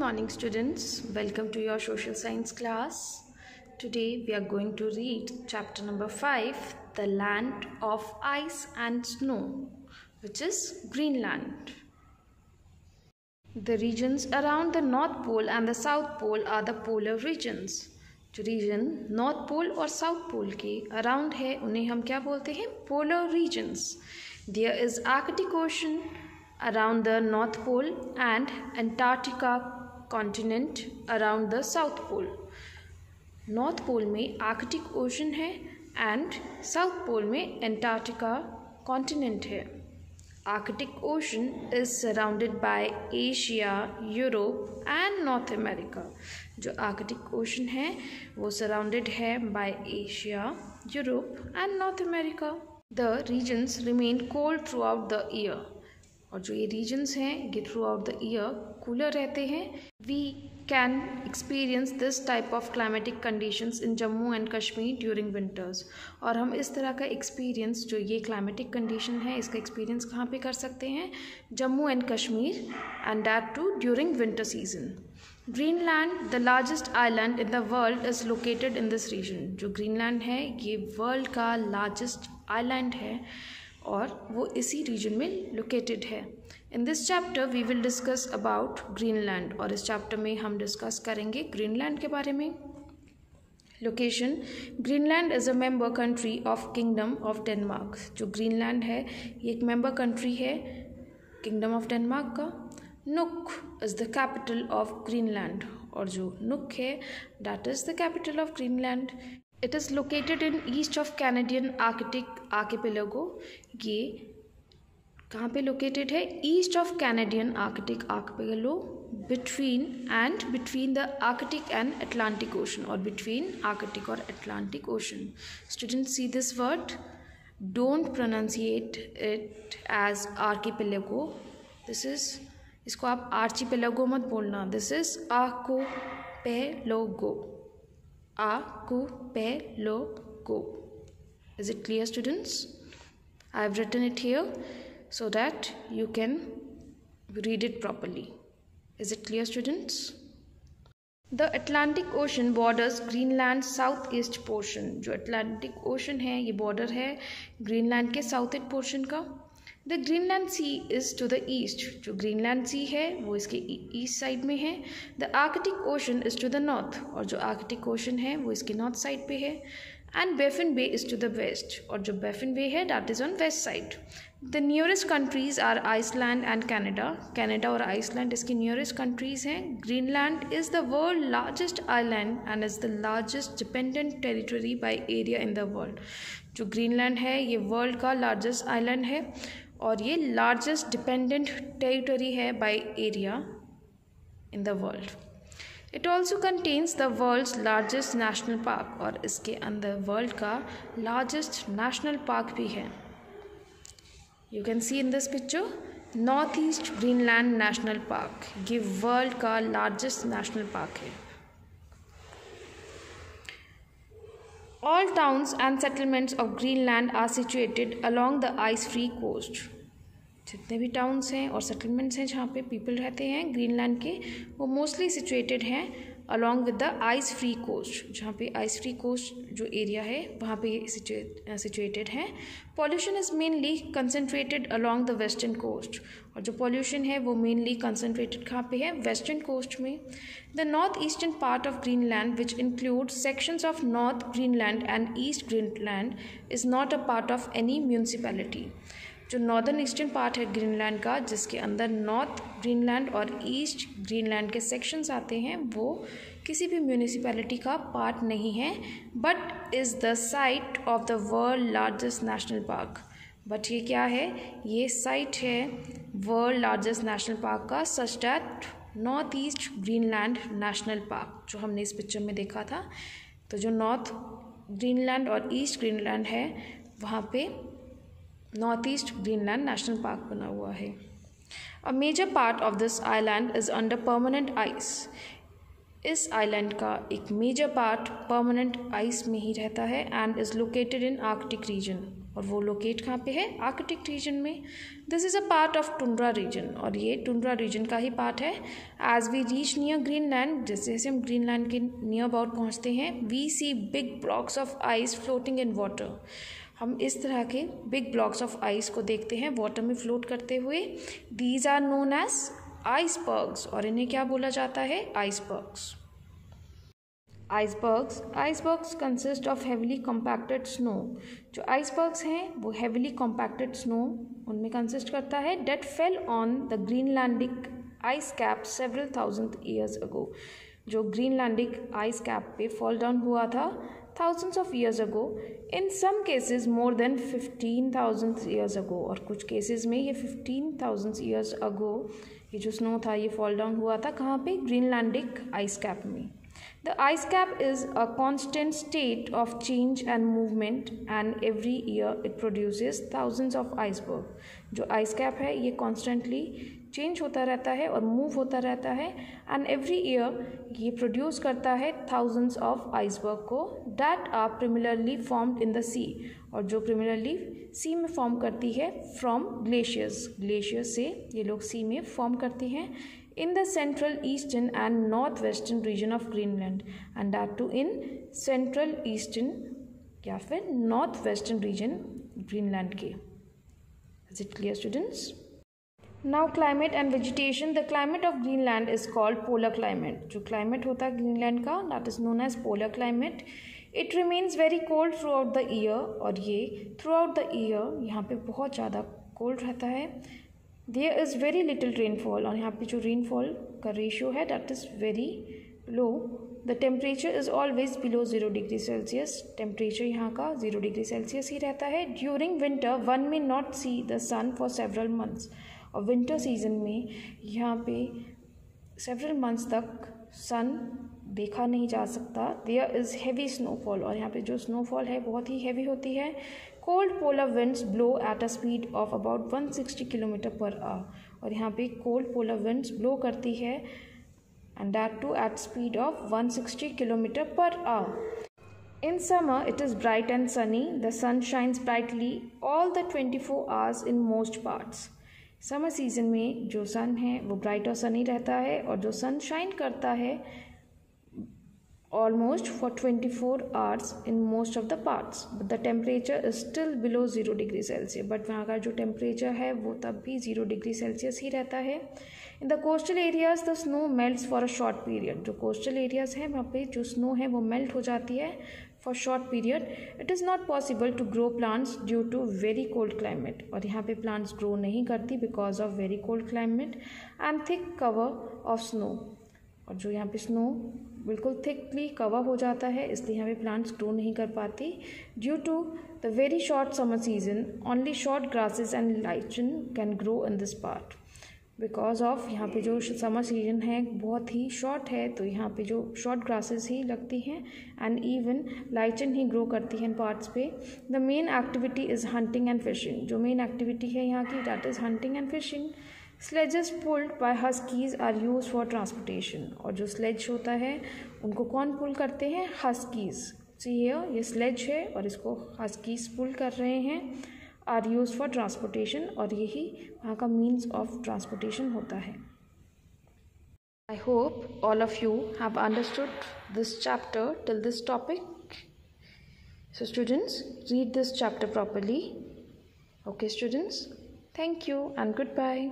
morning students, welcome to your social science class. Today we are going to read chapter number 5, The Land of Ice and Snow, which is Greenland. The regions around the North Pole and the South Pole are the polar regions. जो reason north pole और south pole के around है उन्हें हम क्या बोलते हैं? Polar regions. There is Arctic Ocean around the North Pole and Antarctica continent around the South Pole. North Pole में आर्कटिक ओशन है एंड साउथ पोल में एंटार्क्टिका कॉन्टिनेंट है. Arctic Ocean is surrounded by Asia, Europe and North America. जो Arctic Ocean है वो surrounded है by Asia, Europe and North America. The regions remain cold throughout the year. और जो ये regions हैं ये throughout the year cooler रहते हैं. We can experience this type of climatic conditions in Jammu and Kashmir during winters. और हम इस तरह का एक्सपीरियंस जो ये क्लाइमेटिक कंडीशन है इसका एक्सपीरियंस कहाँ पे कर सकते हैं? Jammu and Kashmir, and that too during winter season. Greenland, the largest island in the world, is located in this region. जो ग्रीनलैंड है ये वर्ल्ड का लार्जेस्ट आइलैंड है और वो इसी रीजन में लोकेटेड है. In this chapter we will discuss about Greenland. और इस चैप्टर में हम डिस्कस करेंगे ग्रीनलैंड के बारे में. Location: Greenland is a member country of kingdom of Denmark. जो ग्रीनलैंड है ये एक मेंबर कंट्री है किंगडम ऑफ डेनमार्क का. नुक is the capital of Greenland. और जो नुक है that is the capital of Greenland. It is located in east of Canadian Arctic Archipelago. ये कहाँ पे located है? East of Canadian Arctic Archipelago, between the Arctic and Atlantic Ocean, or between Arctic or Atlantic Ocean. Students, see this word. Don't pronunciate it as archipelago. इसको आप archipelago मत बोलना. This is archipelago. Archipelago. Is it clear, students? I have written it here so that you can read it properly. Is it clear, students? The Atlantic Ocean borders Greenland's southeast portion. जो Atlantic Ocean है ये border है Greenland के southeast portion का. The Greenland Sea is to the east. जो Greenland Sea है वो इसके ईस्ट साइड में है. The Arctic Ocean is to the north. और जो आर्कटिक ओशन है वो इसके नॉर्थ साइड पे है. And Baffin Bay is to the west. और जो बैफिन बे है that is on west side. The nearest countries are Iceland and Canada. Canada और आइसलैंड इसकी नियरेस्ट कंट्रीज़ हैं. Greenland is the world largest island and is the largest dependent territory by area in the world. जो Greenland है ये world का largest island है और ये लार्जेस्ट डिपेंडेंट टेरिटरी है by area in the world. It also contains the world's largest national park. और इसके अंदर वर्ल्ड का लार्जेस्ट नेशनल पार्क भी है. You can see in this picture north East Greenland National park. ये world का largest national park है. All towns and settlements of Greenland are situated along the ice-free coast. जितने भी towns हैं और settlements हैं जहाँ पे पीपल रहते हैं ग्रीनलैंड के वो मोस्टली सिचुएटेड हैं along with the ice free coast. जहाँ पे आइस फ्री कोस्ट जो एरिया है वहाँ पे सिचुएटेड है. Pollution is mainly concentrated along the western coast. और जो पॉल्यूशन है वो मेनली कंसनट्रेटेड कहाँ पे है? वेस्टर्न कोस्ट में. The north eastern part of Greenland which include sections of north Greenland and east Greenland is not a part of any municipality. जो northern eastern part है ग्रीनलैंड का जिसके अंदर नॉर्थ ग्रीनलैंड और ईस्ट ग्रीनलैंड के sections आते हैं वो किसी भी म्यूनिसिपैलिटी का पार्ट नहीं है but is the site of the world largest national park. But ये क्या है? ये साइट है वर्ल्ड लार्जेस्ट नेशनल पार्क का such that North East Greenland National Park जो हमने इस पिक्चर में देखा था. तो जो नॉर्थ ग्रीनलैंड और ईस्ट ग्रीनलैंड है वहाँ पे North East Greenland National Park बना हुआ है. A major part of this island is under permanent ice. इस आइलैंड का एक मेजर पार्ट परमानेंट आइस में ही रहता है and is located in Arctic region. और वो लोकेट कहाँ पे है, आर्कटिक रीजन में। This is a part of tundra region, और ये टुंड्रा रीजन का ही पार्ट है। As we reach near Greenland, जैसे जैसे हम ग्रीनलैंड के नियर अबाउट पहुँचते हैं, we see big blocks of ice floating in water. हम इस तरह के बिग ब्लॉक्स ऑफ आइस को देखते हैं वाटर में फ्लोट करते हुए। These are known as icebergs, और इन्हें क्या बोला जाता है, icebergs. Icebergs consist of heavily compacted snow. जो आइसबर्ग्स हैं वो हेविली कॉम्पैक्टेड स्नो उनमें कंसिस्ट करता है। That fell on the Greenlandic ice cap several thousand years ago. जो ग्रीनलैंडिक आइस कैप पे फॉल डाउन हुआ था thousands of years ago, in some cases more than 15,000 years ago, और कुछ cases में ये 15,000 years ago ये जो स्नो था ये फॉल डाउन हुआ था कहाँ पे, ग्रीनलैंडिक आइस कैप में। The ice cap is a constant state of change and movement, and every year it produces thousands of icebergs. जो ice cap है ये constantly change होता रहता है और move होता रहता है, and every year ये produce करता है thousands of iceberg को that are primarily formed in the sea, और जो primarily sea में form करती है from glaciers से ये लोग sea में form करती हैं in the central eastern and northwestern region of Greenland, and that too in central eastern या फिर northwestern region Greenland के। Is it clear, students? Now climate and vegetation. The climate of Greenland is called polar climate. जो climate होता है Greenland का that is known as polar climate. It remains very cold throughout the year, और ये throughout the year यहाँ पे बहुत ज़्यादा cold रहता है। There is very little rainfall, और यहाँ पे जो rainfall का ratio है that is very low. The temperature is always below 0 degree Celsius. Temperature यहाँ का 0 degree Celsius ही रहता है. During winter, one may not see the sun for several months. और winter season में यहाँ पे several months तक sun देखा नहीं जा सकता. There is heavy snowfall, और यहाँ पे जो snowfall है बहुत ही heavy होती है. Cold polar winds blow at a speed of about 160 km per hour, और यहाँ पे cold polar winds blow करती है and that too at speed of 160 km per hour. In summer it is bright and sunny. The sun shines brightly all the 24 hours in most parts. Summer season में जो sun है वो bright और sunny रहता है, और जो sun shine करता है almost for 24 hours in most of the parts, but the temperature is still below 0 degree Celsius. But वहाँ का जो temperature है वो तब भी 0 degree Celsius ही रहता है. In the coastal areas the snow melts for a short period. जो coastal areas हैं वहाँ पे जो snow है वो melt हो जाती है for short period. It is not possible to grow plants due to very cold climate, और यहाँ पे plants grow नहीं करती because of very cold climate and thick cover of snow. और जो यहाँ पे स्नो बिल्कुल थिकली कवर हो जाता है इसलिए यहाँ पे प्लांट्स ग्रो नहीं कर पाती. Due to the very short summer season only short grasses and lichen can grow in this part. Because of यहाँ पे जो समर सीजन है बहुत ही शॉर्ट है तो यहाँ पे जो शॉर्ट ग्रासेस ही लगती हैं एंड इवन लाइचन ही ग्रो करती हैं इन पार्ट्स पे. The main activity is hunting and fishing. जो मेन एक्टिविटी है यहाँ की that is hunting and fishing. Sledges pulled by huskies are used for transportation. और जो sledge होता है उनको कौन पुल करते हैं, huskies. See here, ये sledge है और इसको huskies पुल कर रहे हैं. are used for transportation, और यही वहाँ का means of transportation होता है. I hope all of you have understood this chapter till this topic. So students, read this chapter properly. Okay students, thank you and goodbye.